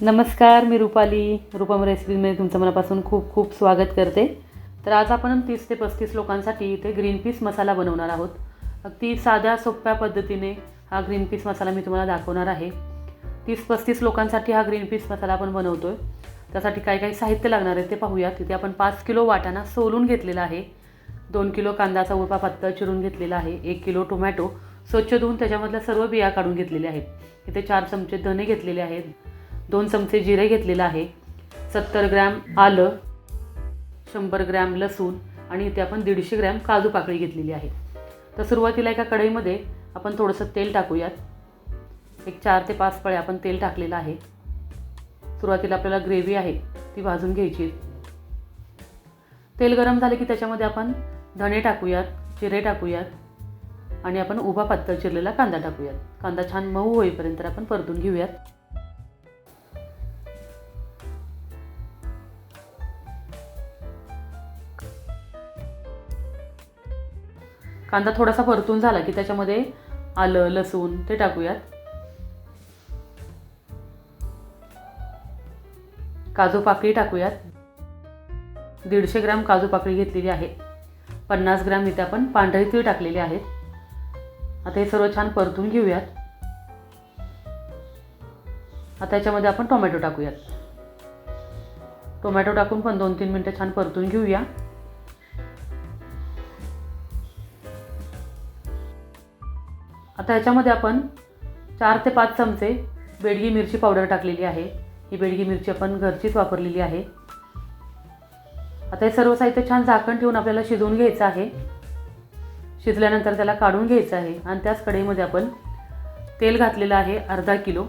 नमस्कार, मी रूपम रेसिपीमध्ये तुमचं मनापासून खूप खूप स्वागत करते। तर आज आपण 30 ते 35 लोकांसाठी इथे ग्रीन पीस मसाला बनवणार आहोत। अगदी साध्या सोप्या पद्धतीने हा ग्रीन पीस मसाला मी तुम्हाला दाखवणार आहे। 30-35 लोकांसाठी हा ग्रीन पीस मसाला आपण बनवतोय। त्यासाठी काय काय साहित्य लागणार आहे ते पाहूया। तिथे आपण 5 किलो वाटाणा सोलून घेतलेला आहे, 2 किलो कांदाचा उभा पातळ चिरून घेतलेला आहे, 1 किलो टोमॅटो स्वच्छ धुवून त्याच्यामधल्या सर्व बिया काढून घेतलेल्या आहेत। इथे 4 चमचे धने घेतलेले आहेत, 2 चमचे जिरे घेतलेला आहे, 70 ग्रॅम आलं, 100 ग्रॅम लसूण आणि इथे आपण 150 ग्रॅम काजू पाकळी घेतलेली आहे। तर सुरुवातीला एका कढईमध्ये आपण थोडंसं तेल टाकूयात। एक 4 ते 5 पळे आपण तेल टाकलेलं आहे। सुरुवातीला आपल्याला ग्रेव्ही आहे ती भाजून घ्यायची। तेल गरम झाले की त्याच्यामध्ये आपण धणे टाकूयात, जिरे टाकूयात आणि आपण उभा पातळ चिरलेला कांदा टाकूयात। कांदा छान मऊ होईपर्यंत आपण परतून घेऊयात। कांदा थोडासा परतून झाला की त्याच्यामध्ये आलं, लसूण ते टाकूयात। काजू पाकळी टाकूयात, 150 ग्रॅम काजू पाकळी घेतलेली आहे, 50 ग्रॅम इथे आपण पांढरे तीळ टाकलेले आहेत। आता हे सर्व छान परतून घेऊयात। आता याच्यामध्ये आपण टोमॅटो टाकूयात। टोमॅटो टाकून पण 2-3 मिनिटं छान परतून घेऊया। आता याच्यामध्ये आपण 4 ते 5 चमचे बेडगी मिरची पावडर टाकलेली आहे। ही बेडगी मिरची आपण घरचीच वापरलेली आहे। आता हे सर्व साहित्य छान झाकण ठेवून आपल्याला शिजवून घ्यायचं आहे। शिजल्यानंतर त्याला काढून घ्यायचं आहे आणि त्याच कढईमध्ये आपण तेल घातलेलं आहे अर्धा किलो।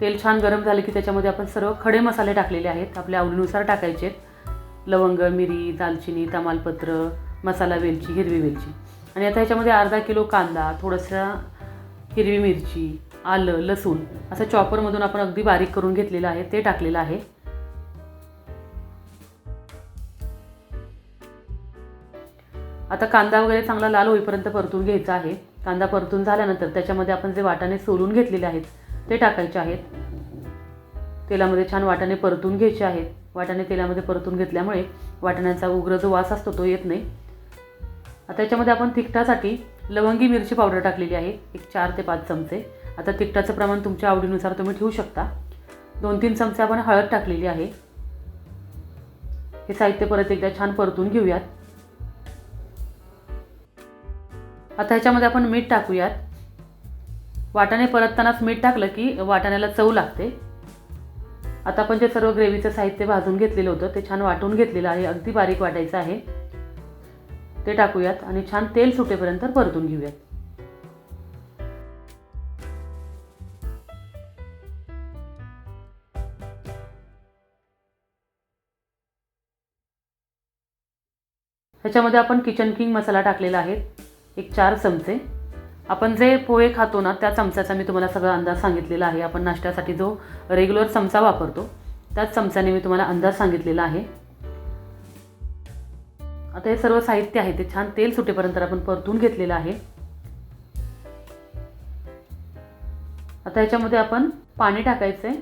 तेल छान गरम झाले की त्याच्यामध्ये आपण सर्व खडे मसाले टाकलेले आहेत, आपल्या आवडीनुसार टाकायचे। लवंग, मिरी, दालचिनी, तमालपत्र, मसाला वेलची, हिरवी वेलची आणि आता ह्याच्यामध्ये अर्धा किलो कांदा, थोडंसं हिरवी मिरची, आलं, लसूण असं चॉपरमधून आपण अगदी बारीक करून घेतलेलं आहे ते टाकलेलं आहे। आता कांदा वगैरे चांगला लाल होईपर्यंत परतून घ्यायचा आहे। कांदा परतून झाल्यानंतर त्याच्यामध्ये आपण जे वाटाणे सोलून घेतलेले आहेत ते टाकायचे आहेत। तेलामध्ये छान वाटाणे परतून घ्यायचे आहेत। वाटाणे तेलामध्ये परतून घेतल्यामुळे वाटाण्याचा उग्र जो वास असतो तो येत नाही। आता याच्यामध्ये आपण तिखटासाठी लवंगी मिरची पावडर टाकलेली आहे, एक 4 ते 5 चमचे। आता तिखटाचं प्रमाण तुमच्या आवडीनुसार तुम्ही ठेवू शकता। 2-3 चमचे आपण हळद टाकलेली आहे। हे साहित्य परत एकदा छान परतून घेऊयात। आता ह्याच्यामध्ये आपण मीठ टाकूयात। वाटाणे परततानाच मीठ टाकलं की वाटाण्याला चव लागते। आता आपण जे सर्व ग्रेव्हीचं साहित्य भाजून घेतलेलं होतं ते छान वाटून घेतलेलं आहे, अगदी बारीक वाटायचं आहे ते टाकूयात आणि छान तेल सुटेपर्यंत परतून घेऊयात। ह्याच्यामध्ये आपण किचन किंग मसाला टाकलेला आहे, एक 4 चमचे। आपण जे पोहे खातो ना त्या चमच्याचा मी तुम्हाला सगळा अंदाज सांगितलेला आहे। आपण नाश्त्यासाठी जो रेग्युलर चमचा वापरतो त्याच चमच्याने मी तुम्हाला अंदाज सांगितलेला आहे। आता हे सर्व साहित्य आहे ते छान तेल सुटेपर्यंत आपण परतून घेतलेलं आहे। आता याच्यामध्ये आपण पाणी टाकायचं आहे।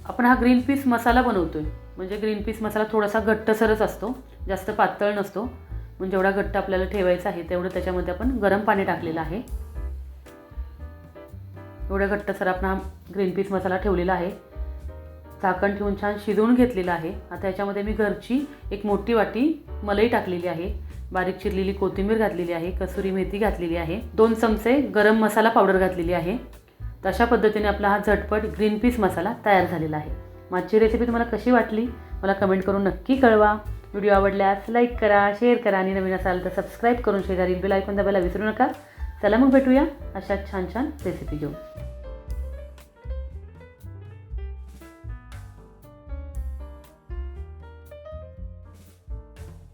आपण हा ग्रीन पीस मसाला बनवतोय, म्हणजे ग्रीन पीस मसाला थोडासा घट्टसरच असतो, जास्त पातळ नसतो। म्हणजे जेवढा घट्ट आपल्याला ठेवायचा आहे तेवढं त्याच्यामध्ये आपण गरम पाणी टाकलेलं आहे। एवढा घट्टसर आपण हा ग्रीन पीस मसाला ठेवलेला आहे। झाकण ठेवून छान शिजवून घेतलेला आहे। आता याच्यामध्ये मी घरची एक मोठी वाटी मलाई टाकलेली आहे, बारीक चिरलेली कोथिंबीर घातलेली आहे, कसुरी मेथी घातलेली आहे, 2 चमचे गरम मसाला पावडर घातलेली आहे। तशा पद्धतीने आपला हा झटपट ग्रीन पीस मसाला तयार झालेला आहे। माझी रेसिपी तुम्हाला कशी वाटली मला कमेंट करून नक्की कळवा। व्हिडिओ आवडल्यास लाईक करा, शेअर करा आणि नवीन असाल तर सबस्क्राईब करून शेजारील बेल आयकॉन दाबायला विसरू नका। चला मग भेटूया अशा छान छान रेसिपी घेऊन।